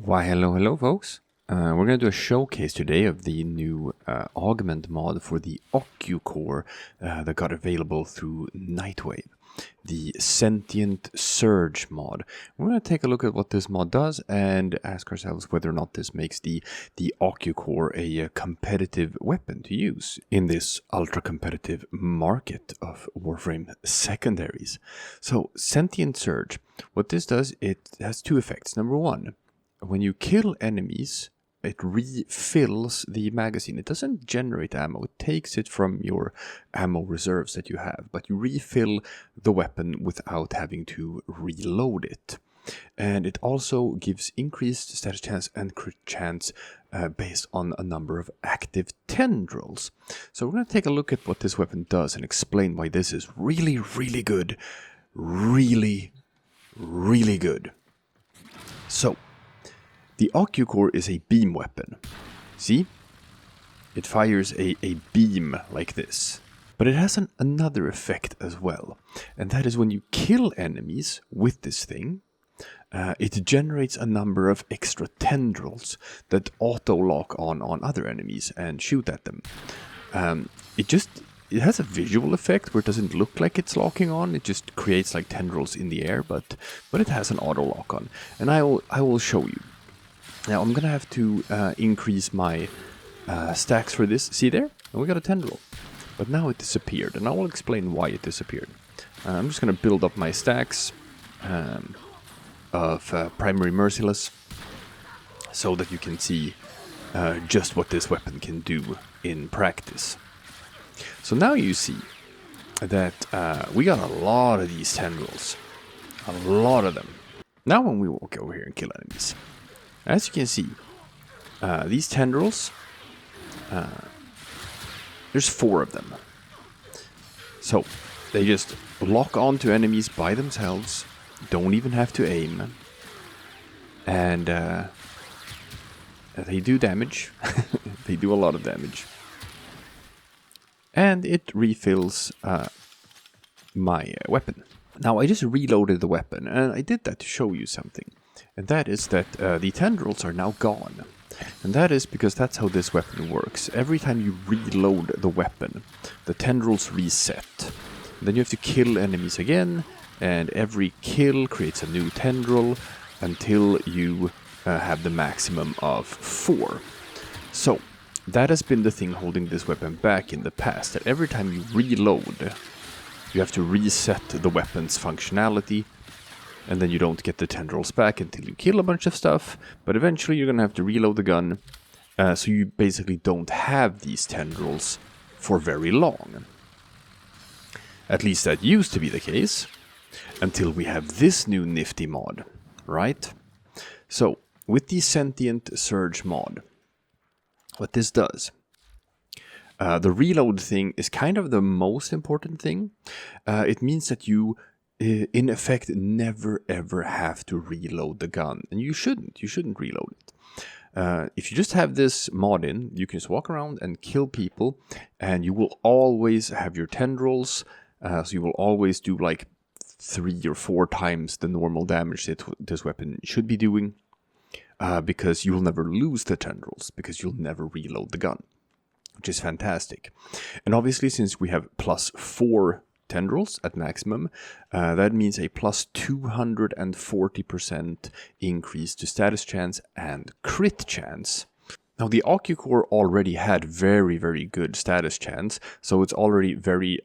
Why, hello, folks. We're going to do a showcase today of the new augment mod for the Ocucor that got available through Nightwave, the Sentient Surge mod. We're going to take a look at what this mod does and ask ourselves whether or not this makes the Ocucor a competitive weapon to use in this ultra-competitive market of Warframe secondaries. So, Sentient Surge, what this does, it has two effects. Number one, when you kill enemies, it refills the magazine. It doesn't generate ammo. It takes it from your ammo reserves that you have, but you refill the weapon without having to reload it. And it also gives increased status chance and crit chance based on a number of active tendrils. So we're going to take a look at what this weapon does and explain why this is really, really good. Really, really good. So, the Ocucor is a beam weapon. See? It fires a beam like this. But it has another effect as well. And that is when you kill enemies with this thing, it generates a number of extra tendrils that auto-lock on other enemies and shoot at them. It has a visual effect where it doesn't look like it's locking on. It just creates like tendrils in the air, but it has an auto-lock on. And I will show you. Now I'm gonna have to increase my stacks for this. See there? And we got a tendril. But now it disappeared, and I will explain why it disappeared. I'm just gonna build up my stacks of primary merciless so that you can see just what this weapon can do in practice. So now you see that we got a lot of these tendrils. A lot of them. Now when we walk over here and kill enemies, as you can see, these tendrils, there's 4 of them. So, they just lock onto enemies by themselves, don't even have to aim, and they do damage. They do a lot of damage. And it refills my weapon. Now, I just reloaded the weapon, and I did that to show you something. And that is that the tendrils are now gone. And that is because that's how this weapon works. Every time you reload the weapon, the tendrils reset. Then you have to kill enemies again, and every kill creates a new tendril until you have the maximum of 4. So, that has been the thing holding this weapon back in the past, that every time you reload, you have to reset the weapon's functionality, and then you don't get the tendrils back until you kill a bunch of stuff, but eventually you're going to have to reload the gun, so you basically don't have these tendrils for very long. At least that used to be the case, until we have this new nifty mod, right? So, with the Sentient Surge mod, what this does, the reload thing is kind of the most important thing. It means that you in effect never ever have to reload the gun, and you shouldn't reload it. If you just have this mod in, you can just walk around and kill people, and you will always have your tendrils, so you will always do like 3 or 4 times the normal damage that this weapon should be doing, because you will never lose the tendrils, because you'll never reload the gun, which is fantastic. And obviously, since we have plus 4 tendrils at maximum, that means a plus 240% increase to status chance and crit chance. Now, the Ocucor already had very, very good status chance, so it's already very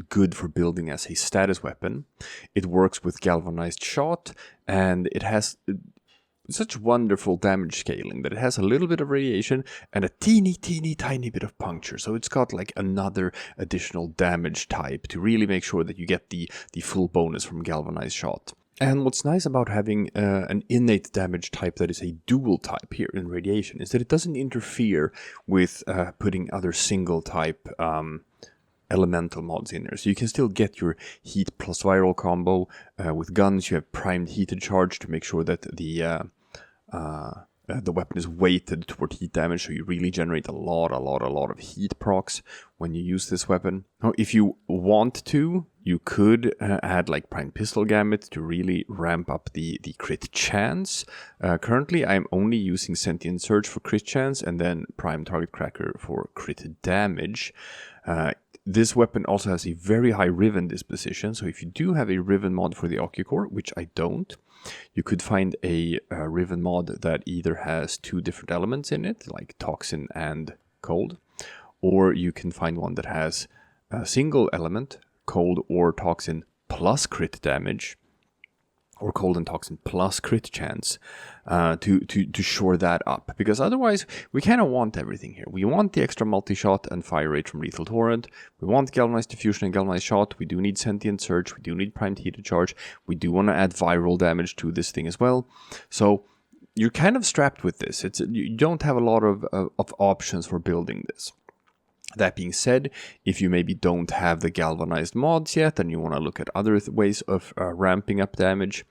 good for building as a status weapon. It works with galvanized shot, and it has such wonderful damage scaling that it has a little bit of radiation and a teeny tiny bit of puncture. So it's got like another additional damage type to really make sure that you get the full bonus from galvanized shot. And what's nice about having an innate damage type that is a dual type here in radiation is that it doesn't interfere with putting other single type elemental mods in there. So you can still get your heat plus viral combo. With guns, you have primed heated charge to make sure that the weapon is weighted toward heat damage, so you really generate a lot of heat procs when you use this weapon. Now, if you want to, You could add like Prime Pistol Gambit to really ramp up the crit chance. Currently, I'm only using Sentient Surge for crit chance and then Prime Target Cracker for crit damage. This weapon also has a very high Riven disposition, so if you do have a Riven mod for the Ocucor, which I don't, you could find a Riven mod that either has 2 different elements in it, like Toxin and Cold, or you can find one that has a single element, Cold or Toxin plus crit damage, or Cold and Toxin plus crit chance, to shore that up. Because otherwise, we kind of want everything here. We want the extra multi-shot and fire rate from Lethal Torrent. We want Galvanized Diffusion and Galvanized Shot. We do need Sentient Surge. We do need Primed Heated Charge. We do want to add viral damage to this thing as well. So you're kind of strapped with this. You don't have a lot of options for building this. That being said, if you maybe don't have the galvanized mods yet and you want to look at other ways of ramping up damage,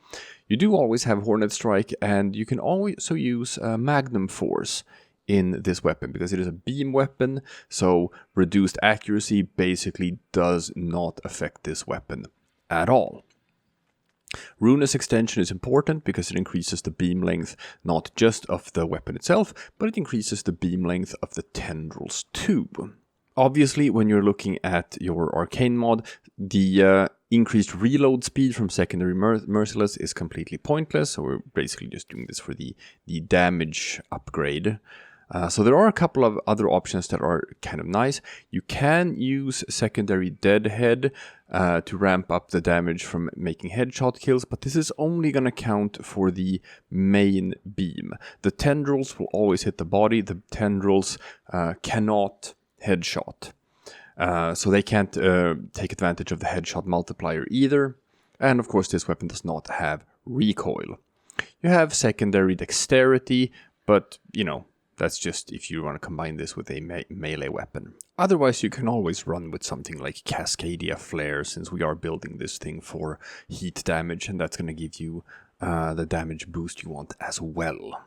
you do always have Hornet Strike, and you can also use Magnum Force in this weapon because it is a beam weapon, so reduced accuracy basically does not affect this weapon at all. Ruinous Extension is important because it increases the beam length not just of the weapon itself, but it increases the beam length of the tendrils too. Obviously, when you're looking at your Arcane mod, the increased reload speed from Secondary Merciless is completely pointless, so we're basically just doing this for the damage upgrade. So there are a couple of other options that are kind of nice. You can use Secondary Deadhead to ramp up the damage from making headshot kills, but this is only going to count for the main beam. The tendrils will always hit the body. The tendrils cannot headshot. So they can't take advantage of the headshot multiplier either. And of course this weapon does not have recoil. You have secondary dexterity, but you know, that's just if you want to combine this with a melee weapon. Otherwise you can always run with something like Cascadia Flare, since we are building this thing for heat damage, and that's going to give you the damage boost you want as well.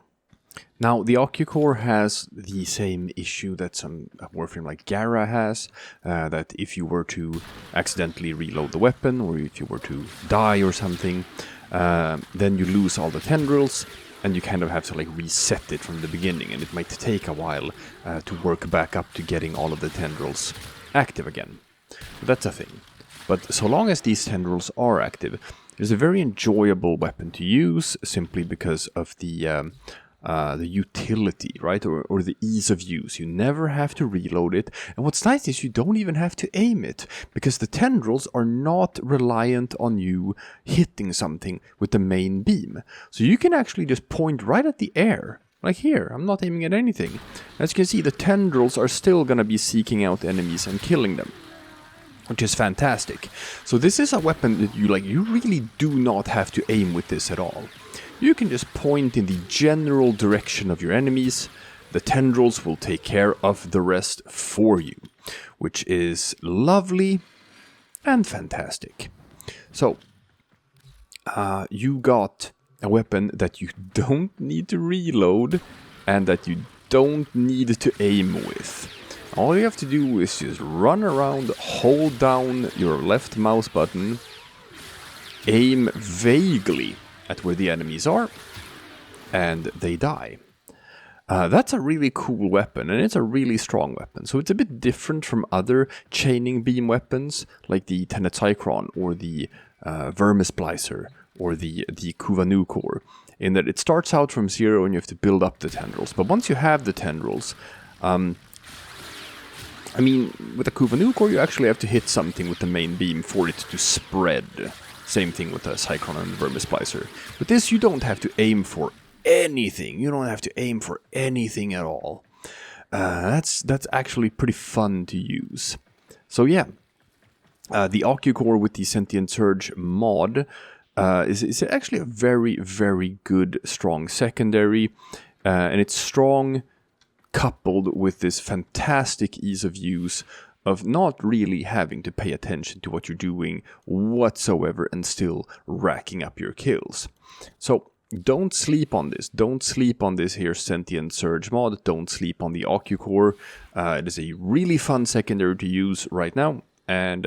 Now, the Ocucor has the same issue that some Warframe like Gara has, that if you were to accidentally reload the weapon, or if you were to die or something, then you lose all the tendrils, and you kind of have to like reset it from the beginning, and it might take a while to work back up to getting all of the tendrils active again. But that's a thing. But so long as these tendrils are active, it's a very enjoyable weapon to use, simply because of the utility, right? Or the ease of use. You never have to reload it. And what's nice is you don't even have to aim it, because the tendrils are not reliant on you hitting something with the main beam. So you can actually just point right at the air. Like here, I'm not aiming at anything. As you can see, the tendrils are still gonna be seeking out enemies and killing them, which is fantastic. So this is a weapon that you really do not have to aim with this at all. You can just point in the general direction of your enemies. The tendrils will take care of the rest for you, which is lovely and fantastic. So, you got a weapon that you don't need to reload and that you don't need to aim with. All you have to do is just run around, hold down your left mouse button, aim vaguely at where the enemies are, and they die. That's a really cool weapon, and it's a really strong weapon. So it's a bit different from other chaining beam weapons, like the Tenno or the Vermisplicer, or the Kuvanukor, in that it starts out from 0 and you have to build up the tendrils. But once you have the tendrils, I mean, with the Kuvanukor you actually have to hit something with the main beam for it to spread. Same thing with the Cyclone and the Vermisplicer. With this, you don't have to aim for anything. You don't have to aim for anything at all. That's actually pretty fun to use. So yeah, the Ocucor with the Sentient Surge mod is actually a very, very good, strong secondary. And it's strong coupled with this fantastic ease of use of not really having to pay attention to what you're doing whatsoever and still racking up your kills. So don't sleep on this. Don't sleep on this here Sentient Surge mod. Don't sleep on the Ocucor. It is a really fun secondary to use right now, and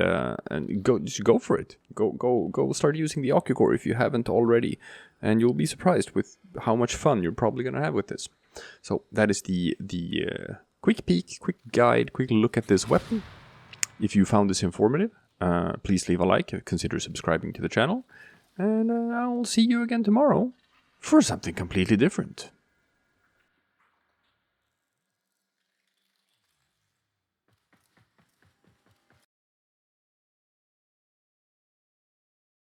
just go for it. Go start using the Ocucor if you haven't already, and you'll be surprised with how much fun you're probably gonna have with this. So that is the quick peek, quick guide, quick look at this weapon. If you found this informative, please leave a like, consider subscribing to the channel, and I'll see you again tomorrow for something completely different.